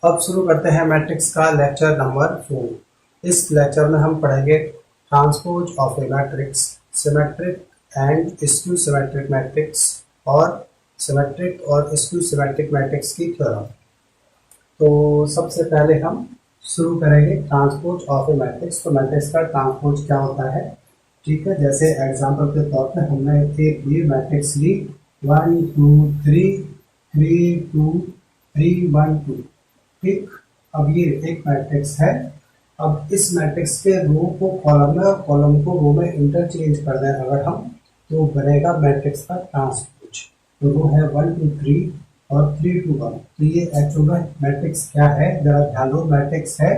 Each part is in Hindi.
अब शुरू करते हैं मैट्रिक्स का लेक्चर नंबर 4। इस लेक्चर में हम पढ़ेंगे transpose of A matrix, symmetric and skew symmetric matrix और सिमेट्रिक और स्क्यू सिमेट्रिक मैट्रिक्स की थ्योरम। तो सबसे पहले हम शुरू करेंगे ट्रांसपोज ऑफ ए मैट्रिक्स। तो मैट्रिक्स का ट्रांसपोज क्या होता है, ठीक है। जैसे एग्जांपल के तौर पे हमने एक ये मैट्रिक्स ली 1 2 3 3 2 3 1 2, ठीक। अब ये एक मैट्रिक्स है। अब इस मैट्रिक्स के रो को कॉलम में और कॉलम को रो में इंटरचेंज कर दें अगर हम, तो बनेगा मैट्रिक्स का ट्रांसपोज। तो रो है 1 2 3 और 3 2 1। तो ये एक्चुअल में मैट्रिक्स क्या है, जरा ध्यान दो। मैट्रिक्स है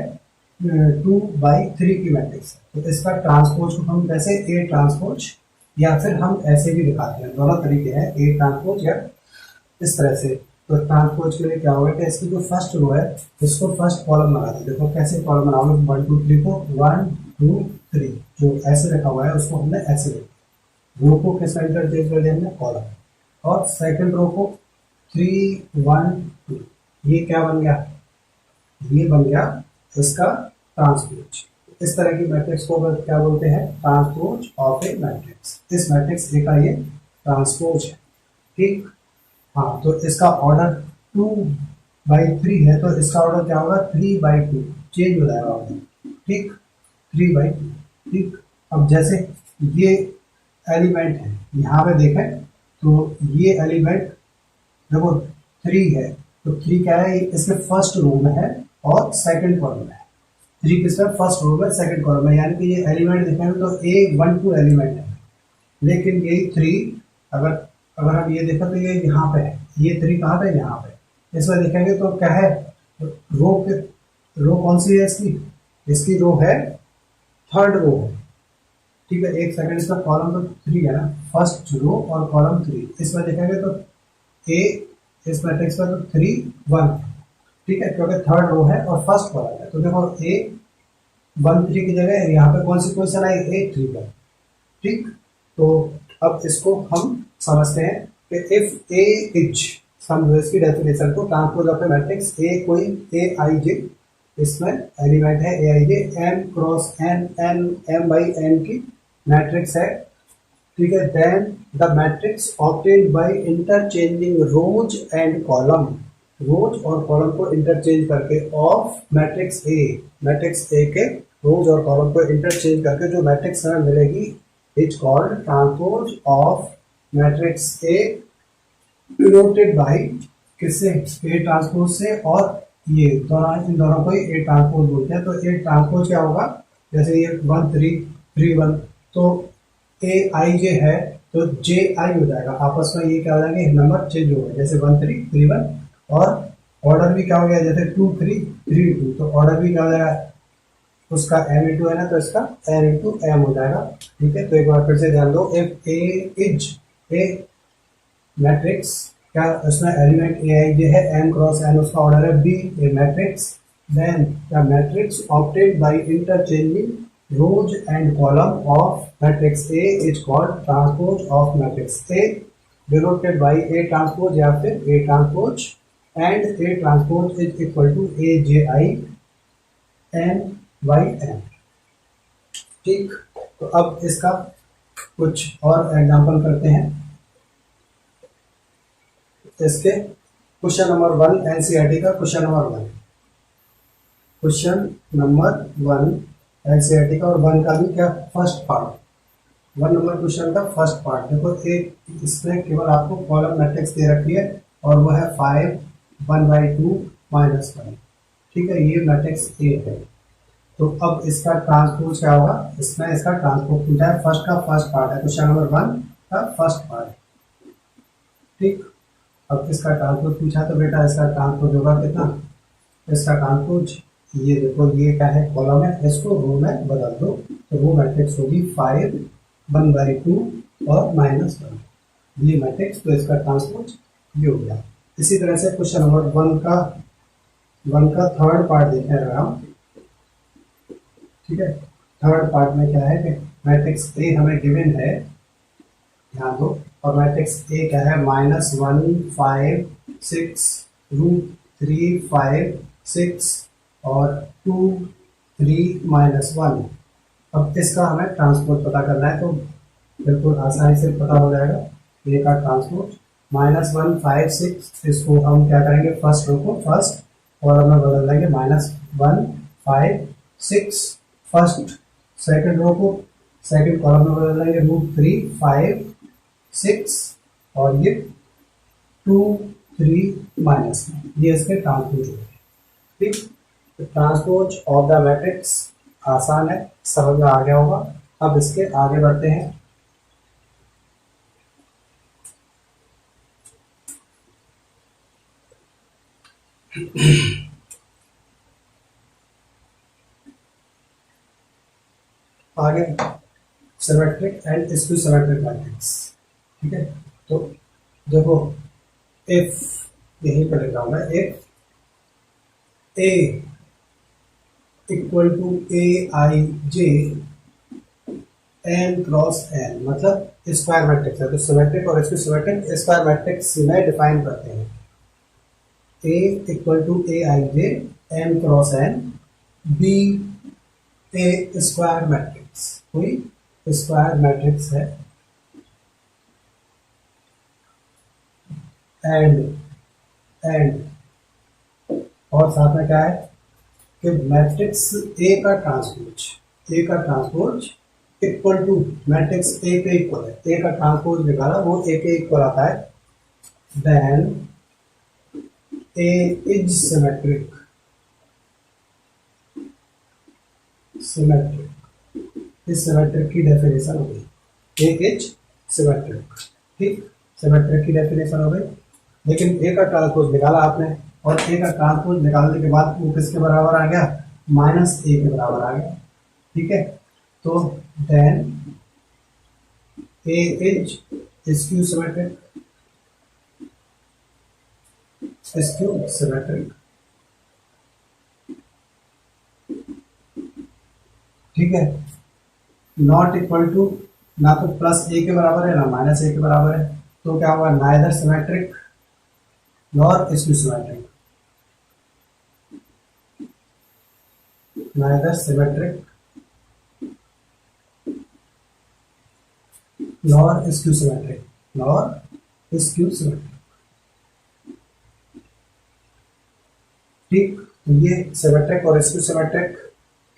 2/3 की मैट्रिक्स है। तो इसका ट्रांसपोज को हम कैसे, ए ट्रांसपोज, या फिर हम ऐसे भी दिखाते हैं। दोनों तरीके हैं, ए ट्रांसपोज या इस तरह से। तो ट्रांसपोज के लिए क्या होगा कि इसकी जो फर्स्ट रो है इसको फर्स्ट कॉलम बना देते। देखो कैसे कॉलम बनाओगे, 1 2 3 को 1 2 3 जो ऐसे रखा हुआ है उसको हमने ऐसे लिखा। रो को किस में इंटरचेंज कर दिया हमने, कॉलम। और सेकंड रो को 3 1 2, ये क्या बन गया, ये बन गया इसका ट्रांसपोज। इस तरह की मैट्रिक्स को क्या बोलते हैं, ट्रांसपोज ऑफ ए मैट्रिक्स। इस मैट्रिक्स ए का ये ट्रांसपोज है, ठीक। हाँ, तो इसका ऑर्डर 2/3 है, तो इसका ऑर्डर क्या होगा, 3/2 चेंज हो जाएगा ऑर्डर, ठीक। 3/2, ठीक। अब जैसे ये एलिमेंट है, यहाँ पे देखें तो ये एलिमेंट देखो 3 है। तो 3 क्या है, इसके फर्स्ट रो में है और सेकंड कॉलम में है। 3 किसमें, फर्स्ट रो में सेकंड कॉलम में, यानी कि ये एलिमेंट देखेंगे तो A12 एलिमेंट है। लेकिन यही 3 अगर अगर हम ये देखें तो ये यहाँ पे है, ये 3 कहाँ पे, यहाँ पे। इसमें देखेंगे तो क्या है, रो कौन सी है इसकी, इसकी रो है थर्ड रो है, ठीक है। एक सेकंड, इसका कॉलम तो 3 है ना, फर्स्ट रो और कॉलम 3। इसमें देखेंगे तो ए इस मैट्रिक्स में तो 3 1, ठीक है, क्योंकि थर्ड रो है और फर्स्ट कॉलम है। तो देखो A13 की जगह यहाँ पे कौन सी पोजिशन आई, A3 पर, ठीक। तो अब इसको हम समझते हैं कि इफ ए इज, समझो इसकी डेफिनेशन को, transpose of A matrix A कोई Aij, इसमें एलिमेंट है Aij, m cross n n m/n की मैट्रिक्स है, ठीक है। Then the matrix obtained by interchanging rows and columns, rows और कॉलम को इंटरचेंज करके, ऑफ मैट्रिक्स ए के रोज और कॉलम को इंटरचेंज करके जो मैट्रिक्स हमें मिलेगी is called transpose of matrix A, denoted bye किससे, ए ट्रांसपोज से। और ये दोनों, इन दोनों को ही ए ट्रांसपोज बोलते हैं। तो ए ट्रांसपोज क्या होगा, जैसे ये 1 3 3 1, तो Aij है तो Ji हो जाएगा। आपस में ये क्या हो जाएंगे, नंबर चेंज हो गए, जैसे 1 3 3 1। और ऑर्डर भी क्या हो गया, जैसे 2 3 3 2, तो ऑर्डर भी क्या हो जाएगा, उसका m इंटू है ना, तो इसका n इंटू m हो जाएगा, ठीक है। तो एक बार फिर से ध्यान दो, if A is a matrix, क्या उसमें एलिमेंट Aij है, m क्रॉस n उसका ऑर्डर है b, a matrix, then the matrix obtained by interchanging rows and columns of matrix A is called transpose of matrix A, denoted by A transpose या फिर A transpose, and A transpose is equal to Aj n/n, ठीक। तो अब इसका कुछ और एग्जांपल करते हैं। इसके क्वेश्चन नंबर 1 एनसीईआरटी का question number 1, question number 1 NCERT का, और 1 का भी क्या, फर्स्ट पार्ट, 1 नंबर क्वेश्चन का फर्स्ट पार्ट। देखो एक इसमें केवल आपको कॉलम मैट्रिक्स दे रखी है और वो है 5 1/2 -1, ठीक है। ये मैट्रिक्स ए है। तो अब इसका ट्रांसपोज क्या होगा, इसमें इसका ट्रांसपोज पूछा है, फर्स्ट का फर्स्ट पार्ट है, क्वेश्चन नंबर 1 का फर्स्ट पार्ट, ठीक। अब इसका ट्रांसपोज पूछा तो बेटा इसका ट्रांसपोज होगा कितना, इसका ट्रांसपोज ये देखो, ये क्या है, कॉलम है, इसको रो में बदल दो तो वो मैट्रिक्स होगी 5 1/2 और -1, ये मैट्रिक्स। तो इसका ट्रांसपोज ये हो गया। इसी तरह से क्वेश्चन नंबर 1 का थर्ड पार्ट देखें अगर हम, ठीक है। थर्ड पार्ट में क्या है कि मैट्रिक्स ए हमें गिवन है, ध्यान दो, और मैट्रिक्स ए क्या है, -1 5 6 √3 5 6 और 2 3 -1। अब इसका हमें ट्रांसपोज पता करना है, तो बिल्कुल आसानी से पता हो जाएगा। ए का ट्रांसपोज -1 5 6, इसको हम क्या करेंगे, फर्स्ट रो को फर्स्ट कॉलम में बदल देंगे, -1 5 6 फर्स्ट, सेकंड रो को सेकंड कॉलम में बदल देंगे, √3 5 6 और ये 2 3 -1, ये इसके ट्रांसपोज हो गए। ठीक, तो ट्रांसपोज ऑफ द मैट्रिक्स आसान है, समझ में आ गया होगा। अब इसके आगे बढ़ते हैं। आगे symmetric and skew symmetric matrix. ठीक है, तो देखो, इफ यही पर लिख रहा हूं मैं, if A equal to AIJ n cross n, मतलब स्क्वायर मैट्रिक्स है, तो सिमेट्रिक और स्क्यू सिमेट्रिक स्क्वायर मैट्रिक्स में डिफाइन करते हैं। A equal to AIJ n cross n, be A square matrix, कोई स्क्वायर मैट्रिक्स है, एंड और साथ में क्या है कि मैट्रिक्स ए का transpose equal to matrix A के इक्वल है, ए का ट्रांसपोज निकाला वो ए के इक्वल आता है, देन ए इज सिमेट्रिक, इस सिमेट्रिक की डेफिनेशन हो गई, ए इज सिमेट्रिक। ठीक, सिमेट्रिक की डेफिनेशन हो गई, लेकिन ए का ट्रांसपोज निकाला आपने, और ए का ट्रांसपोज निकालने के बाद वो किसके बराबर आ गया, -a के बराबर आ गया। ठीक है, तो then A is skew symmetric, ठीक है, नॉट इक्वल टू, ना तो +a के बराबर है ना -a के बराबर है, तो क्या होगा, neither symmetric nor skew symmetric, neither symmetric nor skew symmetric, ठीक, तो ये सिमेट्रिक और स्क्यू सिमेट्रिक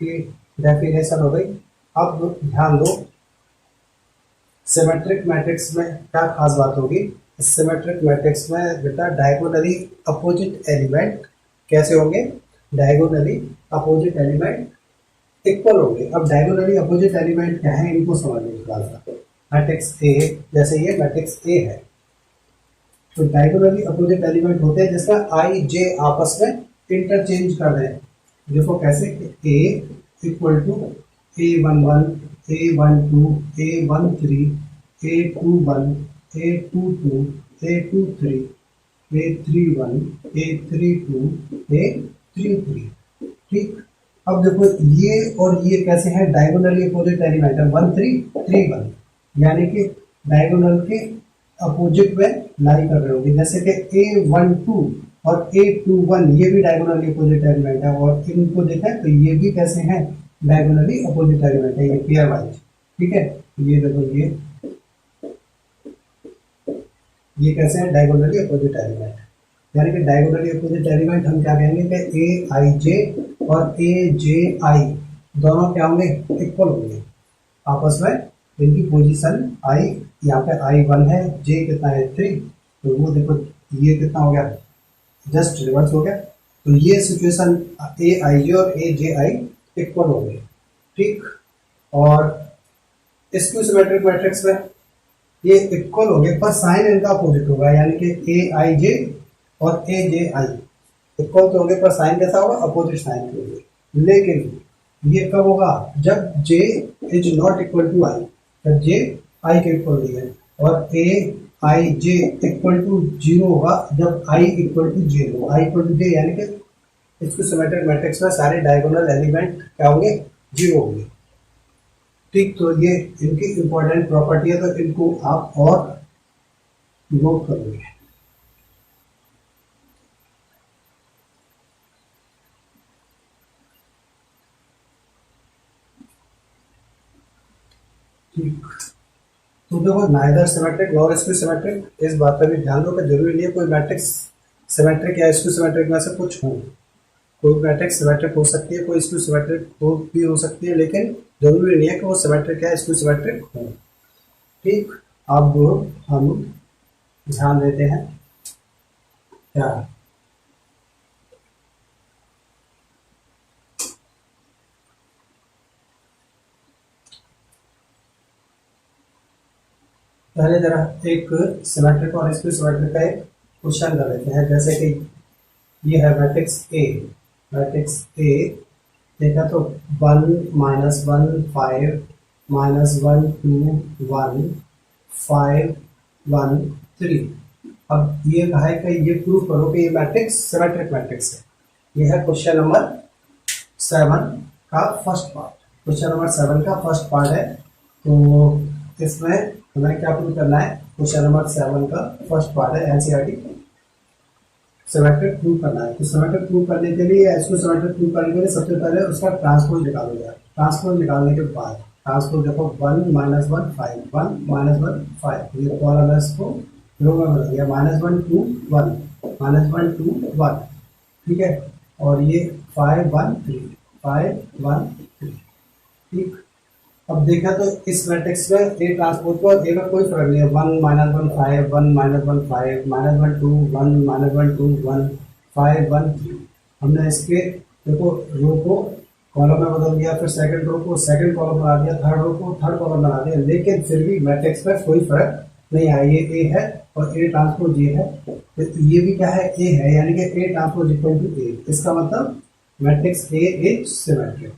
की डेफिनेशन हो गई। अब ध्यान दो, सिमेट्रिक मैट्रिक्स में क्या खास बात होगी, सिमेट्रिक मैट्रिक्स में बेटा डायगोनली अपोजिट एलिमेंट कैसे होंगे, डायगोनली अपोजिट एलिमेंट इक्वल होंगे। अब डायगोनली अपोजिट एलिमेंट क्या है, इनको समझने की बात है। मैट्रिक्स ए, जैसे ये मैट्रिक्स ए है, तो डायगोनली अपोजिट एलिमेंट होते हैं जिसका i j आपस में इंटरचेंज कर दें। देखो कैसे, ए equal to A11 A12 A13 A21 A22 A23 A31 A32 A33। ठीक, अब देखो ये और ये कैसे हैं, डायगोनली अपोजिट एलिमेंट है, 1 3 3 1, यानी कि डायगोनल के अपोजिट में लाई कर रहे होंगे, जैसे कि A12 और A21 ये भी डायगोनली अपोजिट एलिमेंट है, और इनको देखें तो ये भी कैसे हैं, डायगोनली अपोजिट एलिमेंट है, ये पेयर वाइज। ठीक है, ये देखो ये कैसे हैं, डायगोनली अपोजिट एलिमेंट, यानी कि डायगोनली अपोजिट एलिमेंट हम क्या कहेंगे कि AIJ और AJI दोनों क्या होंगे, इक्वल होंगे आपस में, इनकी पोजीशन I यहाँ पे I1 है, J कितना है 3, तो वो देखो ये कितना हो गया, जस्ट रिवर्स हो गया। तो ये सिचुएशन AIJ और AJI इक्वल हो गए। ठीक, और स्क्यू सिमेट्रिक मैट्रिक्स में ये इक्वल हो गए, पर साइन इनका अपोजिट होगा, यानी कि AIJ और AJI इक्वल तो होंगे, पर साइन कैसा होगा, अपोजिट साइन के होंगे। लेकिन ये कब होगा, जब J is not equal to I, जब J I के इक्वल नहीं है, और AIJ इक्वल टू 0 होगा जब I equal to 0, I equal to J, यानी कि इसको सिमेट्रिक मैट्रिक्स में सारे डायगोनल एलिमेंट क्या होंगे, 0 होंगे। ठीक, तो ये इनकी इंपॉर्टेंट प्रॉपर्टी है, तो इनको आप और नोट करोगे। ठीक, तो देखो neither symmetric nor skew symmetric, इस बात पर भी ध्यान दो कि जरूरी नहीं है कोई मैट्रिक्स सिमेट्रिक या स्क्यू सिमेट्रिक में से कुछ हो। कोई मैट्रिक्स सिमेट्रिक हो सकती है, कोई स्क्यू सिमेट्रिक हो भी हो सकती है, लेकिन जरूरी नहीं है कि वो सिमेट्रिक या स्क्यू सिमेट्रिक हो। ठीक, अब हम ध्यान देते हैं क्या, पहले जरा एक सिमेट्रिक और स्क्यू सिमेट्रिक का एक क्वेश्चन कर लेते हैं। जैसे कि ये है मैट्रिक्स ए, मैट्रिक्स ए देखा तो 1 - 1 5 - 1 2 1 5 1 3। अब ये कहा है कि ये प्रूव करो कि ये मैट्रिक्स सिमेट्रिक मैट्रिक्स है। ये है क्वेश्चन नंबर 7 का फर्स्ट पार्ट। क्वेश्चन नंबर 7 का फर्स्ट पार्ट है, तो इसमें हमें क्या प्रूव करना है। क्वेश्चन नंबर 7 का फर्स्ट पार्ट है एनसीईआरटी सिमेट्रिक प्रूव करना है। तो सिमेट्रिक प्रूव करने के लिए, इसको सिमेट्रिक प्रूव करने के लिए सबसे पहले उसका ट्रांसपोज निकालो जाए। ट्रांसपोज निकालने के बाद ट्रांसपोज देखो 1 - 1 5 1 - 1 5, ये कॉलम है, इसको रो में बदल दिया, -1 2 1 -1 2 1, ठीक है। और ये 5 1 3 5 1 3, ठीक। अब देखा तो इस मैट्रिक्स में ए ट्रांसपोज को ए का कोई फर्क नहीं है। 1 - 1 5 1 - 1 5 -1 2 1 -1 2 1 5 1 3। हमने इसके देखो रो को कॉलम में बदल दिया, फिर सेकंड रो को सेकंड कॉलम बना दिया, थर्ड रो को थर्ड कॉलम बना दिया, लेकिन फिर भी मैट्रिक्स में कोई फर्क नहीं आया। ये ए है और ए ट्रांसपोज ये है, तो ये भी क्या है, ए है, यानी कि ए ट्रांसपोज इक्वल टू ए। इसका मतलब matrix A is symmetric.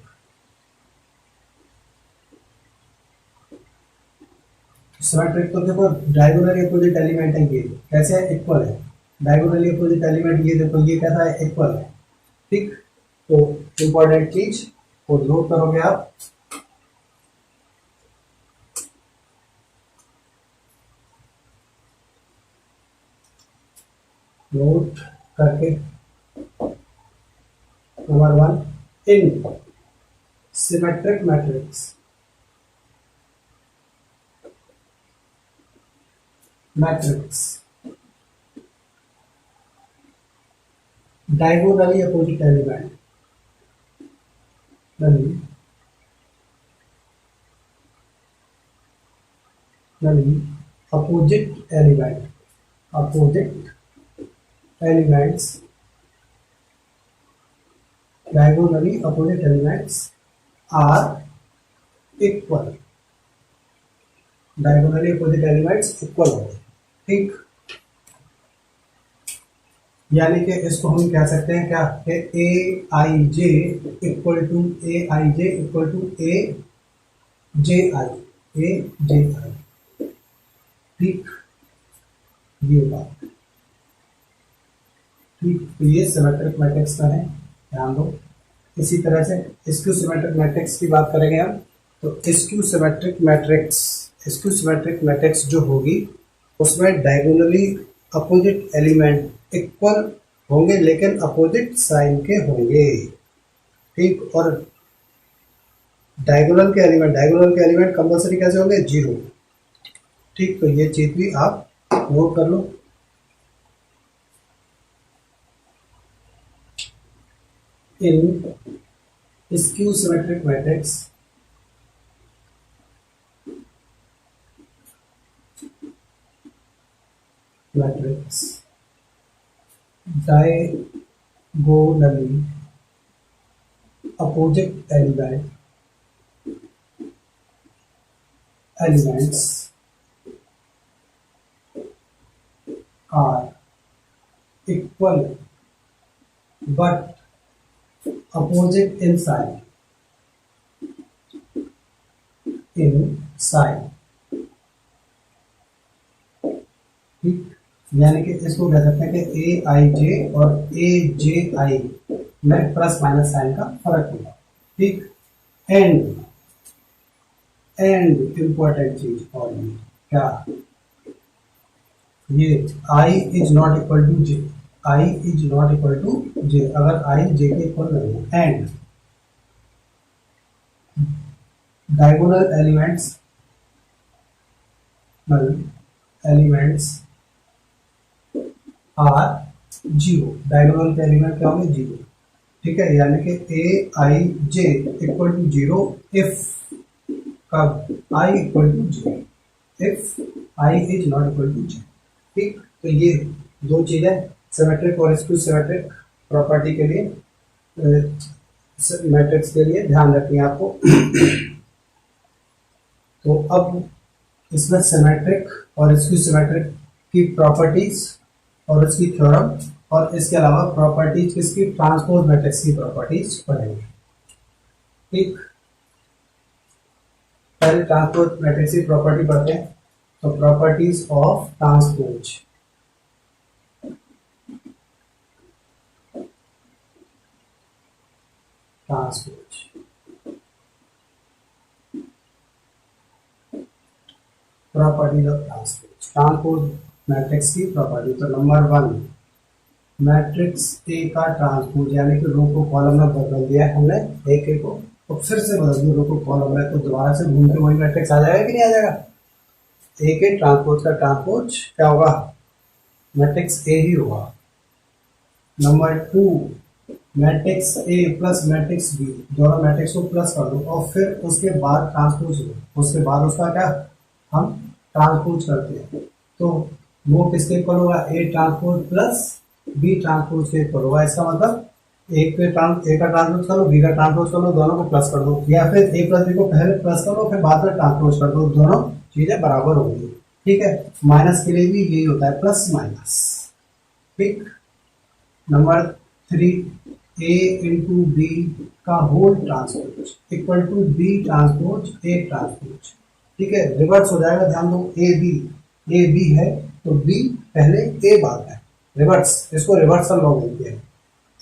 Symmetric तो देखो डायगोनली अपोजिट एलिमेंट है, ये कैसे है, इक्वल है। डायगोनली अपोजिट एलिमेंट ये देखो, ये कैसा है, इक्वल है, ठीक। तो इंपॉर्टेंट चीज को नोट करोगे आप, नोट करके number 1 in symmetric matrix, matrix diagonally opposite element, opposite element, opposite elements, diagonally opposite elements are equal, diagonally opposite elements equal हो, ठीक। यानी कि इसको हम कह सकते हैं क्या, कि A I J equal to A I J equal to A J I, A J I, ठीक। ये बात ठीक, तो ये सिमेट्रिक मैट्रिक्स का है, ध्यान दो। इसी तरह से स्क्यू सिमेट्रिक मैट्रिक्स की बात करेंगे हम, तो skew symmetric matrix, skew symmetric matrix जो होगी उसमें डायगोनली अपोजिट एलिमेंट इक्वल होंगे, लेकिन अपोजिट साइन के होंगे, ठीक। और डायगोनल के एलिमेंट कंपल्सरी कैसे होंगे, 0, ठीक। तो ये चीज भी आप नोट कर लो। In skew symmetric matrix diagonally opposite elements are equal but opposite in sign, ठीक। यानी कि इसको कह सकते हैं कि ए आई जे और ए जे आई में प्लस माइनस साइन का फर्क होगा, ठीक। एंड इंपॉर्टेंट चीज और ये क्या, ये I is not equal to J, I is not equal to J, अगर आई जे के इक्वल नहीं है। And diagonal elements elements are zero, diagonal के एलिमेंट क्या होंगे? जीरो। ठीक है, यानी कि A I J equal to zero if कब I equal to J, if I is not equal to J. ठीक, तो ये दो चीजें सिमेट्रिक और स्क्यू सिमेट्रिक प्रॉपर्टी के लिए, मैट्रिक्स के लिए ध्यान रखनी है आपको। तो अब इसमें सिमेट्रिक और स्क्यू सिमेट्रिक की प्रॉपर्टीज और उसकी थ्योरम, और इसके अलावा प्रॉपर्टीज किसकी? ट्रांसपोज मैट्रिक्स की प्रॉपर्टीज पढ़ेंगे। ठीक, पहले ट्रांसपोज मैट्रिक्स की प्रॉपर्टी पढ़ते हैं। तो properties of transpose. Transpose properties of transpose, transpose matrix की प्रॉपर्टी। तो नंबर वन, मैट्रिक्स ए का ट्रांसपोज, यानी कि रो को कॉलम में बदल दिया हमने, एक एक को तो फिर से बदल दिया रो को कॉलम में, तो दोबारा से घूम के वही मैट्रिक्स आ जाएगा कि नहीं आ जाएगा? ए के ट्रांसपोज का ट्रांसपोज क्या होगा? मैट्रिक्स ए ही होगा। Number two, matrix A plus matrix B, दोनों मैट्रिक्स को प्लस कर दो और फिर उसके बाद ट्रांसपोज लो, उसके बाद उसका क्या हम ट्रांसपोज करते हैं। तो वो किसके इक्वल होगा? A transpose plus B transpose के इक्वल होगा। इसका मतलब ए का ट्रांसपोज कर लो, बी का ट्रांसपोज कर लो, दोनों को प्लस कर दो, या फिर ए प्लस बी को पहले प्लस कर लो फिर बाद में ट्रांसपोज कर दो, दोनों चीजें बराबर होंगी। ठीक है, माइनस के लिए भी यही होता है, प्लस माइनस। ठीक, number three, A into B का whole transpose equal to B transpose A transpose. ठीक है, रिवर्स हो जाएगा, ध्यान दो। ए बी है तो बी पहले ए बाद है, रिवर्स, इसको रिवर्सल लॉ बोलते हैं।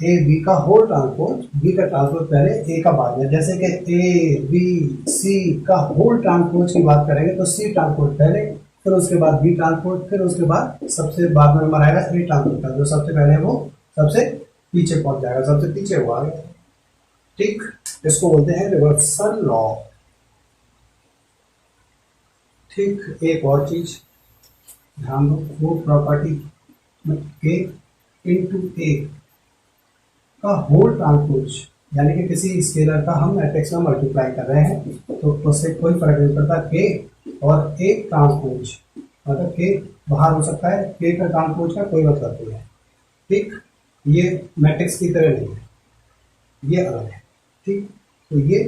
ए बी का होल ट्रांसपोज, बी का ट्रांसपोज पहले ए का बाद है। जैसे कि ए बी सी का होल ट्रांसपोज की बात करेंगे तो सी ट्रांसपोज पहले, फिर उसके बाद बी ट्रांसपोज, फिर उसके बाद सबसे बाद में नंबर आएगा ए ट्रांसपोज का, जो सबसे पहले वो सबसे पीछे पहुंच जाएगा, सबसे पीछे हुआ। ठीक, इसको बोलते हैं रिवर्सल लॉ। ठीक, एक और चीज ध्यान दो, वो प्रॉपर्टी ए इंटू ए का होल ट्रांसपोज, यानी कि किसी स्केलर का हम मैट्रिक्स में मल्टीप्लाई कर रहे हैं तो उससे कोई फर्क नहीं पड़ता, के और ए ट्रांसपोज, मतलब के बाहर हो सकता है, के का ट्रांसपोज का कोई मतलब नहीं है। ठीक, ये मैट्रिक्स की तरह नहीं है, ये अलग है। ठीक, तो ये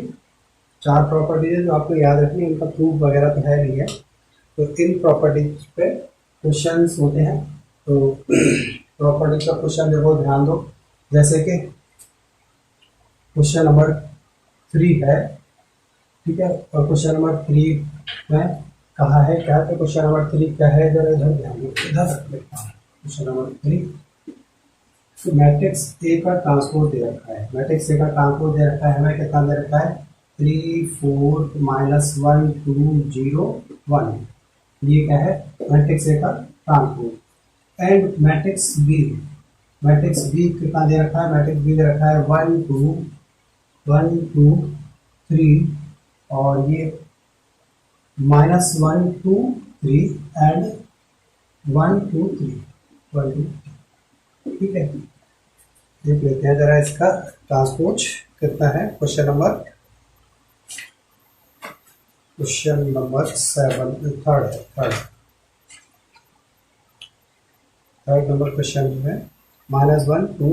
चार प्रॉपर्टीज है जो आपको याद रखनी है, इनका प्रूफ वगैरह तो है नहीं है। तो इन प्रॉपर्टीज पे क्वेश्चंस होते हैं, तो प्रॉपर्टीज का क्वेश्चन देखो, ध्यान दो। जैसे कि क्वेश्चन नंबर 3 है, ठीक है, और क्वेश्चन नंबर 3 में कहा है क्या? तो क्वेश्चन नंबर 3 क्या है, इधर इधर ध्यान दो, इधर क्वेश्चन नंबर 3, तो मैट्रिक्स ए का ट्रांसपोज दे रखा है। मैट्रिक्स ए का ट्रांसपोज दे रखा है हमें, कितना दे रखा है? 3 4 -1 2 0 1। ये क्या है? मैट्रिक्स ए का ट्रांसपोज। एंड मैट्रिक्स बी कितना दे रखा है? मैट्रिक्स बी दे रखा है 1 2 3, और ये -1 2 3 एंड 1 2 3। ठीक है, देख लेते हैं जरा इसका ट्रांसपोज कितना है। Question number 7, third number question जो है, -1 2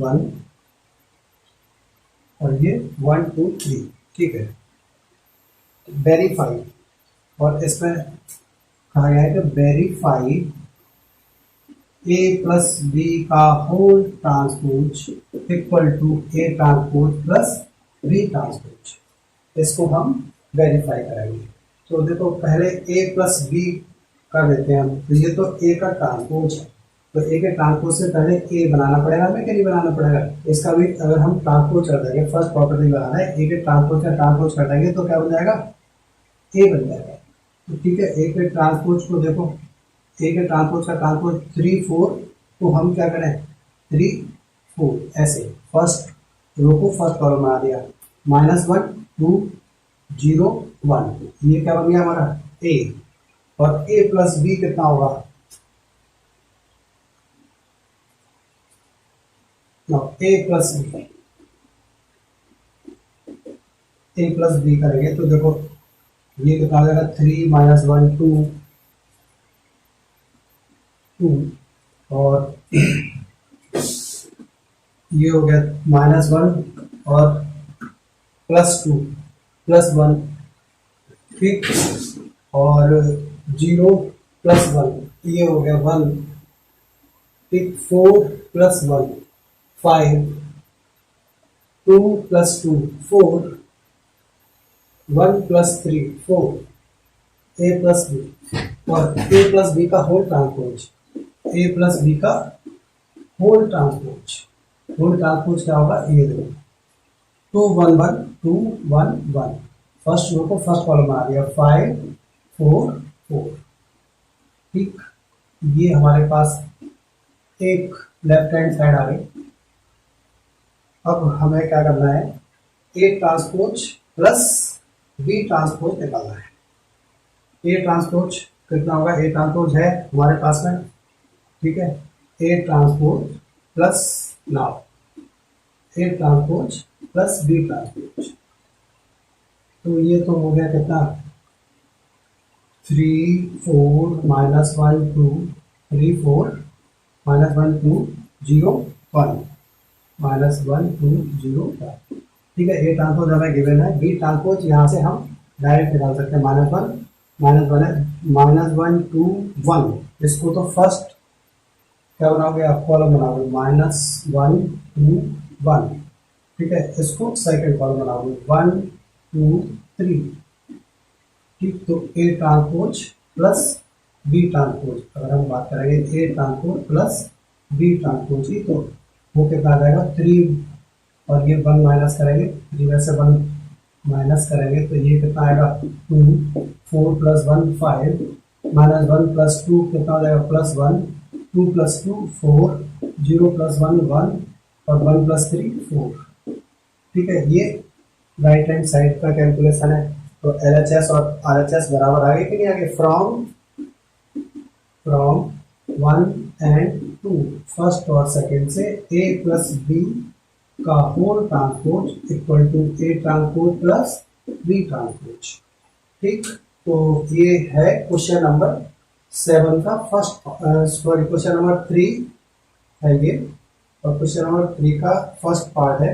1 और ये 1 2 3। ठीक है, वेरीफाई, और इसमें कहा गया है कि वेरीफाई ए प्लस बी का whole transpose equal to A transpose plus B transpose. इसको हम वेरीफाई करेंगे। तो देखो, पहले ए प्लस बी कर देते हैं हम। तो ये तो ए का ट्रांसपोज है, तो ए के ट्रांसपोज से पहले ए बनाना पड़ेगा हमें, क्या नहीं बनाना पड़ेगा? इसका भी अगर हम ट्रांसपोज कर देंगे, फर्स्ट प्रॉपर्टी बनाना है, ए के ट्रांसपोज का ट्रांसपोज कर देंगे तो क्या बन जाएगा? ए बन जाएगा। तो ठीक है, ए के ट्रांसपोज को देखो, ए के ट्रांसपोज का ट्रांसपोज 3 4, तो हम क्या करें? 3 4 ऐसे फर्स्ट रो को फर्स्ट कॉलम बना दिया, -1 2 0 1, ये क्या बन गया हमारा? ए, और ए प्लस बी कितना होगा, ए प्लस बी, ए प्लस बी करेंगे तो देखो ये कितना हो जाएगा, 3 - 1 2 2, और ये हो गया -1 और +2 +1, ठीक, और 0 + 1 ये हो गया 1, ठीक, 4 + 1 5, 2 + 2 4, 1 + 3 4, ए प्लस बी, और ए प्लस बी का होल ट्रांसपोज, ए प्लस बी का होल ट्रांसपोज, होल ट्रांसपोज क्या होगा, ये देखो 2 1 1 2 1 1, फर्स्ट रो को फर्स्ट कॉलम बना दिया, 5 4 4, ठीक, ये हमारे पास एक लेफ्ट हैंड साइड आ गई। अब हमें क्या करना है, A transpose plus B transpose निकालना है। ए ट्रांसपोज कितना होगा, ए ट्रांसपोज है हमारे पास में, ठीक है, A transpose plus, now A transpose plus B transpose, तो ये तो हो गया कितना, 3 4 -1 2 3 4 -1 2 0 1 -1 2 0 1, ठीक है। ए ट्रांसपोज हमें गिवन है, बी ट्रांसपोज यहाँ से हम डायरेक्ट निकाल सकते हैं, -1 2 1, इसको तो फर्स्ट क्या बनाओगे आप, कॉलम बनाओगे, -1 2 1, ठीक है, इसको सेकंड कॉलम बनाओगे 1 2 3, ठीक, तो A transpose plus B transpose, अगर हम बात करेंगे A transpose plus B transpose की, तो वो कितना आ जाएगा, 3, और ये 1 माइनस करेंगे, 3 में से 1 माइनस करेंगे तो ये कितना आएगा, 2 4 + 1 5, -1 + 2 कितना हो जाएगा, +1, 2 + 2 4, 0 + 1 1, और 1 + 3 4, ठीक है। ये राइट हैंड साइड का कैलकुलेशन है। तो LHS और RHS बराबर आगे कि नहीं आगे, फ्रॉम 1 and 2, फर्स्ट और सेकंड से A + B का whole transpose equal to A transpose plus B transpose, ठीक। तो ये है क्वेश्चन नंबर 7 का फर्स्ट, सॉरी क्वेश्चन नंबर 3 है ये, और क्वेश्चन नंबर 3 का फर्स्ट पार्ट है,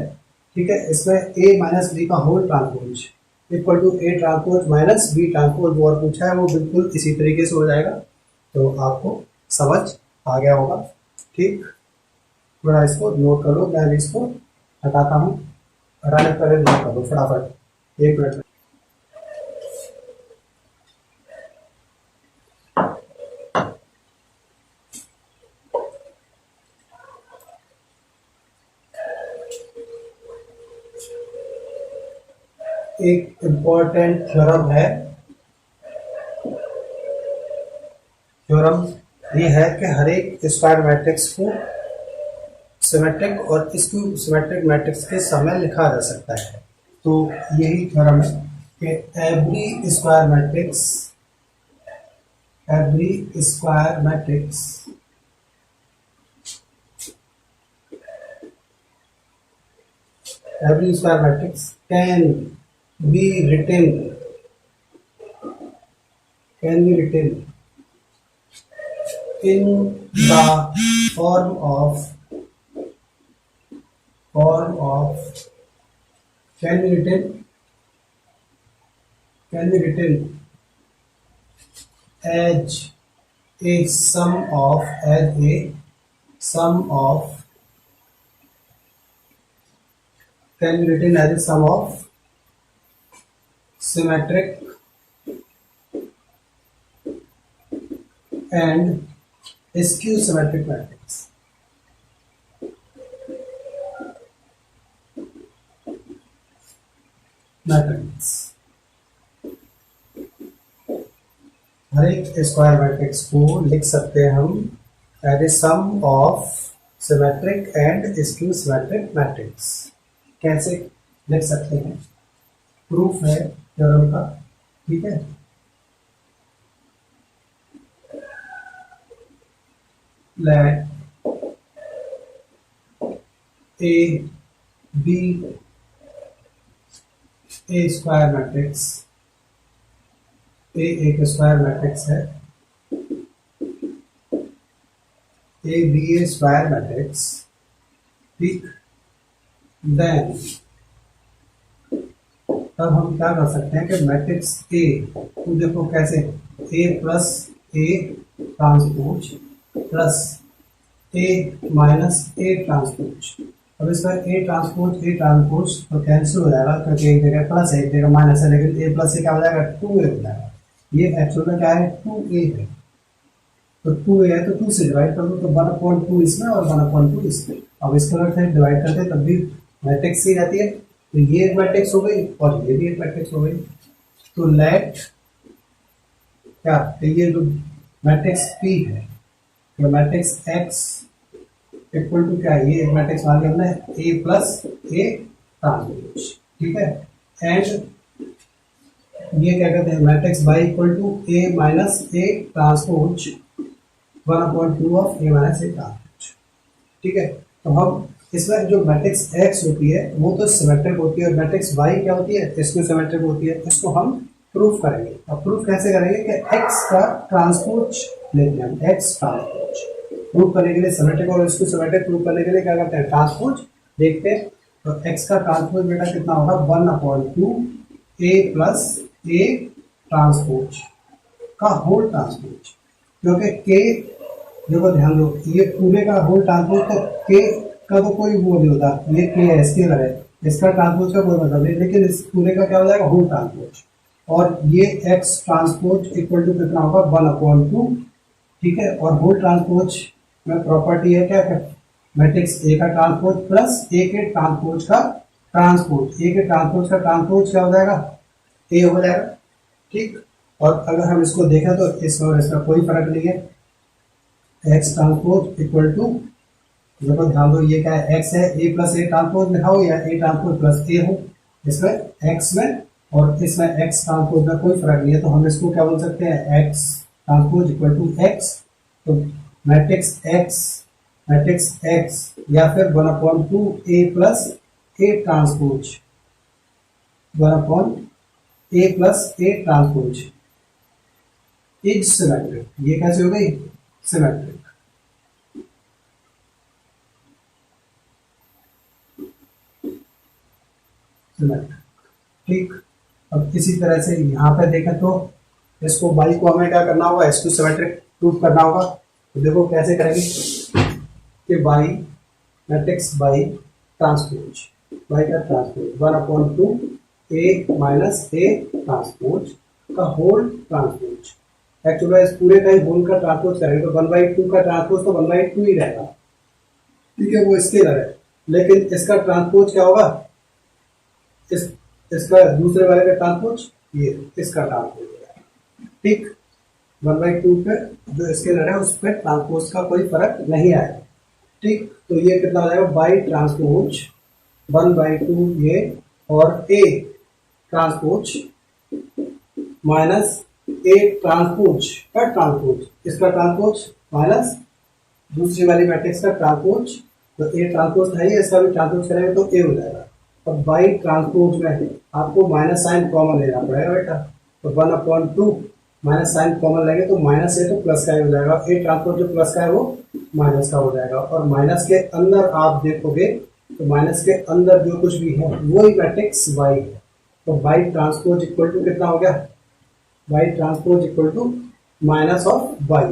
ठीक है। इसमें ए माइनस बी का whole transpose equal to A transpose minus B transpose वो और पूछा है, वो बिल्कुल इसी तरीके से हो जाएगा, तो आपको समझ आ गया होगा, ठीक। थोड़ा इसको नोट कर लो, मैं इसको हटाता हूँ, हटाने पहले नोट कर दो फटाफट, 1 मिनट में। एक इम्पोर्टेंट थ्योरम है, थ्योरम ये है कि हर एक स्क्वायर मैट्रिक्स को सिमेट्रिक और स्क्यू सिमेट्रिक मैट्रिक्स के समय लिखा जा सकता है। तो यही थ्योरम है कि every square matrix can be written in the form of can be written as a sum of can be written as a sum of symmetric and skew symmetric matrix. हर एक स्क्वायर मैट्रिक्स को लिख सकते हैं हम as a sum of symmetric and skew symmetric matrix. कैसे लिख सकते हैं, प्रूफ है थ्योरम का, ठीक है। let A be a square matrix, A एक स्क्वायर मैट्रिक्स है, A B A square matrix, ठीक। देन तब हम क्या कर सकते हैं कि मैट्रिक्स ए, तो देखो कैसे, A plus A transpose plus A minus A transpose. अब इसका ए ट्रांसपोज तो कैंसिल हो जाएगा, क्योंकि एक जगह प्लस है एक जगह माइनस है, लेकिन ए प्लस ए क्या हो जाएगा, 2a हो जाएगा। ये एक्चुअल में क्या है, 2a है, तो 2a है तो 2 से डिवाइड कर दो, तो 1/2 इसमें और 1/2 इसमें। अब इसको अगर डिवाइड करते हैं तब भी मैट्रिक्स ही रहती है, तो ये एक मैट्रिक्स हो गई और ये भी एक मैट्रिक्स हो गई। तो लेट क्या, तो ये जो मैट्रिक्स P है, तो मैट्रिक्स X इक्वल टू क्या है, ये एक मैट्रिक्स मान लिया हमने, A प्लस A ट्रांसपोज, ठीक है। एंड ये क्या कहते हैं, matrix Y equal to A minus A transpose 1/2 of A minus A transpose, ठीक है। तो हम इसमें जो मैट्रिक्स X होती है वो तो सिमेट्रिक होती है, और मैट्रिक्स Y क्या होती है, इसको सिमेट्रिक होती है। इसको हम प्रूफ करेंगे। अब प्रूफ कैसे करेंगे कि X का ट्रांसपोज लेते हैं हम, X ट्रांसपोज प्रूफ करने के लिए सिमेट्रिक, और इसको सिमेट्रिक प्रूफ करने के लिए क्या करते हैं, ट्रांसपोज देखते हैं। तो X का ट्रांसपोज बेटा कितना होगा, 1/2 A प्लस A ट्रांसपोज का होल ट्रांसपोज, क्योंकि K देखो ध्यान दो, ये पूरे का होल ट्रांसपोज, तो K का तो कोई वो नहीं होता, ये K है स्केलर है, इसका ट्रांसपोज का कोई मतलब नहीं, लेकिन इस पूरे का क्या हो जाएगा, होल ट्रांसपोज। और ये X ट्रांसपोज इक्वल टू कितना होगा, 1/2, ठीक है। और होल ट्रांसपोज में प्रॉपर्टी है क्या, मैट्रिक्स A का ट्रांसपोज प्लस A के ट्रांसपोज का ट्रांसपोज, A के ट्रांसपोज का ट्रांसपोज क्या हो जाएगा, A हो जाएगा, ठीक। और अगर हम इसको देखें तो इसमें और इसमें कोई फर्क नहीं है, X ट्रांसपोज इक्वल टू, देखो ध्यान दो, ये क्या है, X है, A प्लस A ट्रांसपोज लिखा हो या A ट्रांसपोज प्लस A हो, इसमें X में और इसमें X ट्रांसपोज में कोई फर्क नहीं है, तो हम इसको क्या बोल सकते हैं, X transpose equal to X। तो मैट्रिक्स X या फिर 1/2 A plus A transpose, 1/A plus A transpose is symmetric. ये कैसे हो गई, सिमेट्रिक, सिमेट्रिक, ठीक। अब इसी तरह से यहाँ पे देखें तो इसको बाई को हमें क्या करना होगा, इसको सिमेट्रिक प्रूफ करना होगा। तो देखो कैसे करेंगे कि by matrix by transpose, by का transpose 1/2 A minus A transpose का होल ट्रांसपोज। एक्चुअली इस पूरे का ही होल का ट्रांसपोज करेंगे तो 1/2 का ट्रांसपोज तो 1/2 ही रहेगा, ठीक है, वो स्केलर है। लेकिन इसका ट्रांसपोज क्या होगा, इसका दूसरे वाले का ट्रांसपोज, ये इसका ट्रांसपोज है, ठीक। 1/2 पे जो स्केलर है उस पर ट्रांसपोज का कोई फर्क नहीं आएगा, ठीक। तो ये कितना हो जाएगा, बाई ट्रांसपोज 1/2 ये और A transpose minus A transpose का ट्रांसपोज, इसका ट्रांसपोज माइनस दूसरी वाली मैट्रिक्स का ट्रांसपोज, तो A ट्रांसपोज है, इसका भी ट्रांसपोज करेंगे तो A हो जाएगा। अब बाई ट्रांसपोज में आपको माइनस साइन कॉमन लेना पड़ेगा बेटा, तो 1/2 माइनस साइन कॉमन लेंगे तो माइनस है तो प्लस का ही हो जाएगा, A ट्रांसपोज जो प्लस का है वो माइनस का हो जाएगा। और माइनस के अंदर आप देखोगे तो माइनस के अंदर जो कुछ भी है वही मैट्रिक्स Y है, तो बाई ट्रांसपोज इक्वल टू कितना हो गया, Y transpose equal to minus of Y।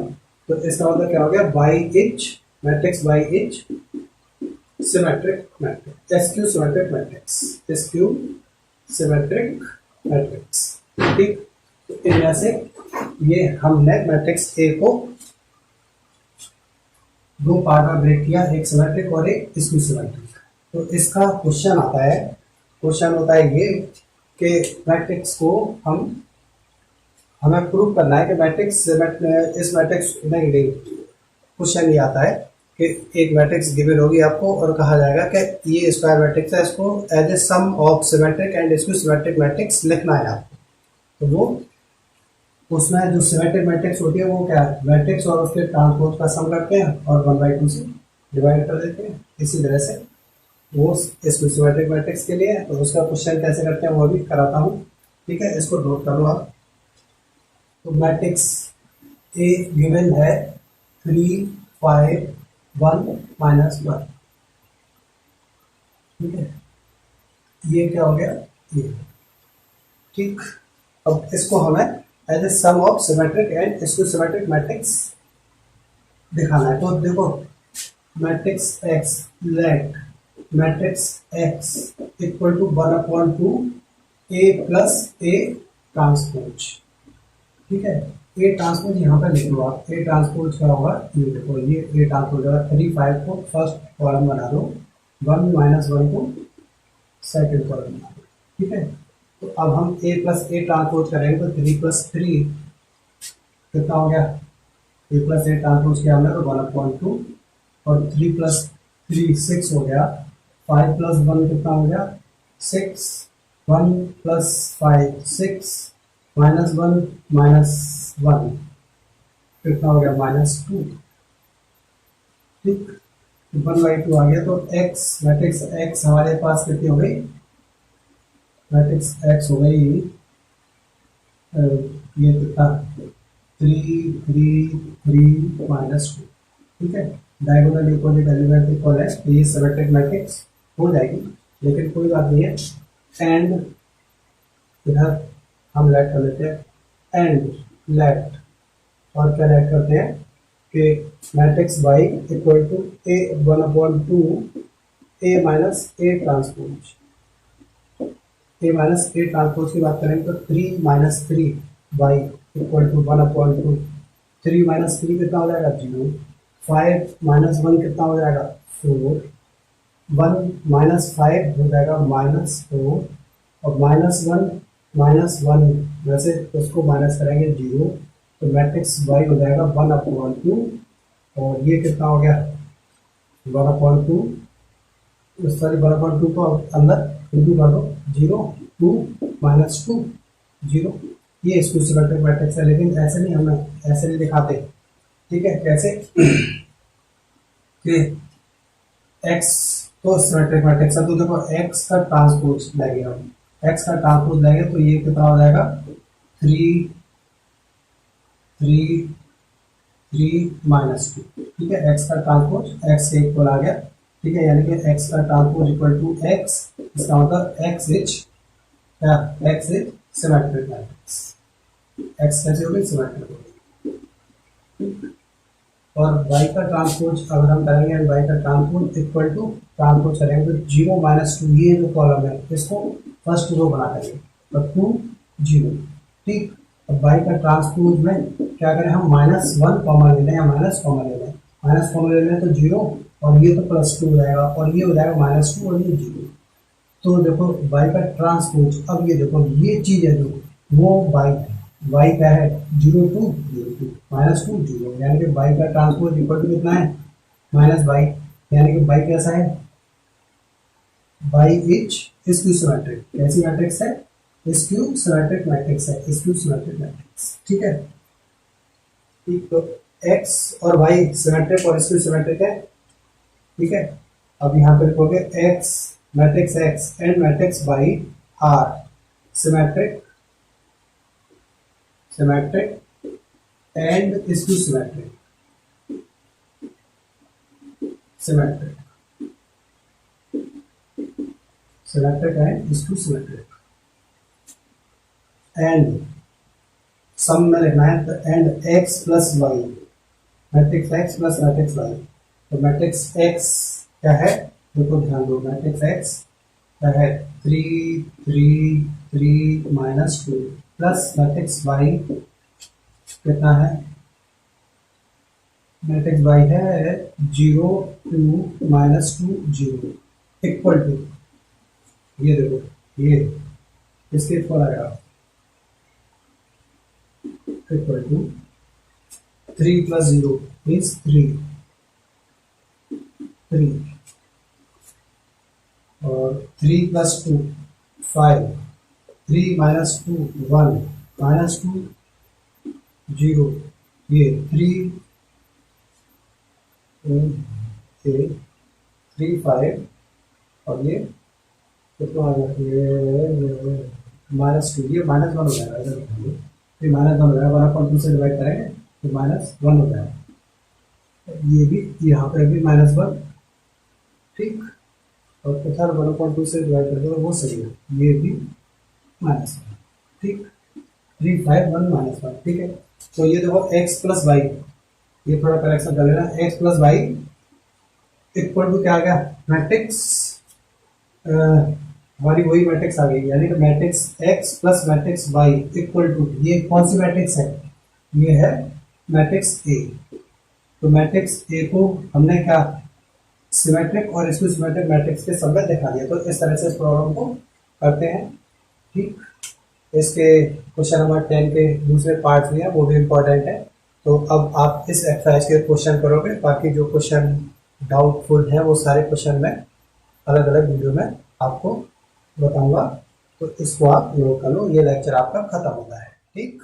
तो इसका मतलब क्या हो गया, by each matrix, by each symmetric matrix, SQ symmetric matrix, SQ symmetric matrix, ठीक। तो इनमें से ये हमने मैट्रिक्स A को दो पार्ट में ब्रेक किया, एक सिमेट्रिक और एक SQ सिमेट्रिक। तो इसका क्वेश्चन आता है, क्वेश्चन होता है ये कि मैट्रिक्स को हमें प्रूव करना है कि मैट्रिक्स इस मैट्रिक्स नहीं, क्वेश्चन ये आता है कि एक मैट्रिक्स गिवन होगी आपको और कहा जाएगा कि ये स्क्वायर मैट्रिक्स है, इसको as a sum of symmetric and SQ symmetric matrix लिखना है आपको। तो वो उसमें जो सिमेट्रिक मैट्रिक्स होती है वो क्या है, मैट्रिक्स और उसके ट्रांसपोज का सम करते हैं और 1/2 से डिवाइड कर देते हैं। इसी तरह से वो इसमें सिमेट्रिक मैट्रिक्स के लिए है, तो उसका क्वेश्चन कैसे करते हैं वो भी कराता हूँ। ठीक है, इसको नोट कर लो आप। तो मैट्रिक्स ए गिवन है 3 5 1 -1। ठीक है, ये क्या हो गया, ये। ठीक, अब इसको हमें as a sum of symmetric and skew symmetric matrix दिखाना है। तो देखो, matrix X, let matrix X equal to 1/2 A plus A transpose. ठीक है, ए ट्रांसपोज यहाँ पर लिख लो आप। ए ट्रांसपोज क्या होगा, ये देखो, ये ए ट्रांसपोज होगा 3 5 को फर्स्ट कॉलम बना दो, 1 -1 को सेकंड कॉलम बना दो। ठीक है, तो अब हम ए प्लस ए ट्रांसपोज करेंगे तो 3 + 3 कितना हो गया, ए प्लस ए ट्रांसपोज किया हमने तो 1/2, और 3 + 3 6 हो गया, 5 + 1 कितना हो गया 6, 1 + 5 6, -1 -1 कितना हो गया -2। ठीक, 1/2 आ गया। तो x मैट्रिक्स x हमारे पास कितनी हो गई, मैट्रिक्स x हो गई ये कितना 3 3 3 -2। ठीक है, डायगोनल अपोजिट एलिमेंट इक्वल है, तो ये सिमेट्रिक मैट्रिक्स हो जाएगी। लेकिन कोई बात नहीं है, एंड इधर हम लेट कर लेते हैं, एंड लेट, और क्या लेट करते हैं कि matrix y equal to A 1/2 A minus A transpose. A minus A transpose की बात करेंगे तो 3 - 3 y इक्वल टू 1/2, 3 - 3 कितना हो जाएगा 0, 5 - 1 कितना हो जाएगा 4, 1 - 5 हो जाएगा -4, और -1 वैसे उसको माइनस करेंगे 0, तो मैट्रिक्स y हो जाएगा 1/2, और ये कितना हो गया 1/2, सॉरी 1/2 को अंदर इंटू कर दो, 0 2 -2 0। ये इसको सिमेट्रिक मैट्रिक्स है, लेकिन ऐसे नहीं, हमें ऐसे नहीं दिखाते। ठीक है, कैसे कि x तो सिमेट्रिक मैट्रिक्स है, तो देखो x का ट्रांसपोज लेंगे हम, x का ट्रांसपोज लेंगे तो ये कितना हो जाएगा 3 3 3 -2। ठीक है, x का ट्रांसपोज x से इक्वल आ गया। ठीक है, यानी कि x का ट्रांसपोज इक्वल टू x, इसका मतलब x is symmetric matrix. x कैसे होगी, सिमेट्रिक होगी। और y का ट्रांसपोज अगर हम करेंगे, y का ट्रांसपोज इक्वल टू ट्रांसपोज करेंगे तो 0 -2, ये जो कॉलम है इसको फर्स्ट रो बना देंगे, तो 2 0। ठीक, अब y का ट्रांसपोज में क्या करें हम, -1 कॉमन ले लें या माइनस कॉमन ले लें, माइनस कॉमन ले लें तो 0, और ये तो +2 हो जाएगा, और ये हो जाएगा -2 और ये 0। तो देखो y का ट्रांसपोज, अब ये देखो ये चीज है जो वो y क्या है 0 2 0 2 -2 0, यानी कि y का ट्रांसपोज इक्वल टू कितना है -y, यानी कि y कैसा है, y इज स्क्यू सिमेट्रिक। कैसी मैट्रिक्स है, स्क्यू सिमेट्रिक मैट्रिक्स है, स्क्यू सिमेट्रिक मैट्रिक्स। ठीक है, ठीक, तो x और y सिमेट्रिक और स्क्यू सिमेट्रिक है। ठीक है, अब यहाँ पे लिखोगे x matrix x and matrix y are symmetric and skew symmetric and skew symmetric. And sum में लिखना है, तो and x + y, matrix x plus matrix y। तो मैट्रिक्स x क्या है, देखो ध्यान दो, मैट्रिक्स x क्या है 3 3 3 -2, प्लस मैट्रिक्स y कितना है, मैट्रिक्स y है 0 2 -2 0 इक्वल टू, ये देखो ये इसके इक्वल आएगा, इक्वल टू 3 + 0 मीन्स 3 और 3 + 2 5, 3 - 2 1 -2 जीरो, ये 3 8 3 5 और ये कितना आ गया, ये -2, ये -1 हो जाएगा इधर, ये -1 हो जाएगा, 1/2 से डिवाइड करेंगे तो -1 हो जाएगा, ये भी यहाँ पे भी -1, ठीक, और इधर 1/2 से डिवाइड करते तो वो सही है, ये भी -1, ठीक, 3 5 1 -1, ठीक है। तो ये देखो x प्लस वाई, ये थोड़ा करेक्शन कर लेना, x plus Y equal to क्या आ गया, मैट्रिक्स हमारी वही मैट्रिक्स आ गई, यानी कि matrix x plus matrix y equal to, ये कौन सी मैट्रिक्स है, ये है मैट्रिक्स A। तो मैट्रिक्स A को हमने क्या सिमेट्रिक और इसको सिमेट्रिक मैट्रिक्स के सब में दिखा दिया। तो इस तरह से इस प्रॉब्लम को करते हैं, ठीक। इसके क्वेश्चन नंबर 10 के दूसरे पार्ट भी है, वो भी इम्पोर्टेंट है। तो अब आप इस एक्सरसाइज के क्वेश्चन करोगे, बाकी जो क्वेश्चन डाउटफुल है वो सारे क्वेश्चन में अलग अलग वीडियो में आपको बताऊंगा। तो इसको आप नोट कर लो, ये लेक्चर आपका खत्म होता है, ठीक।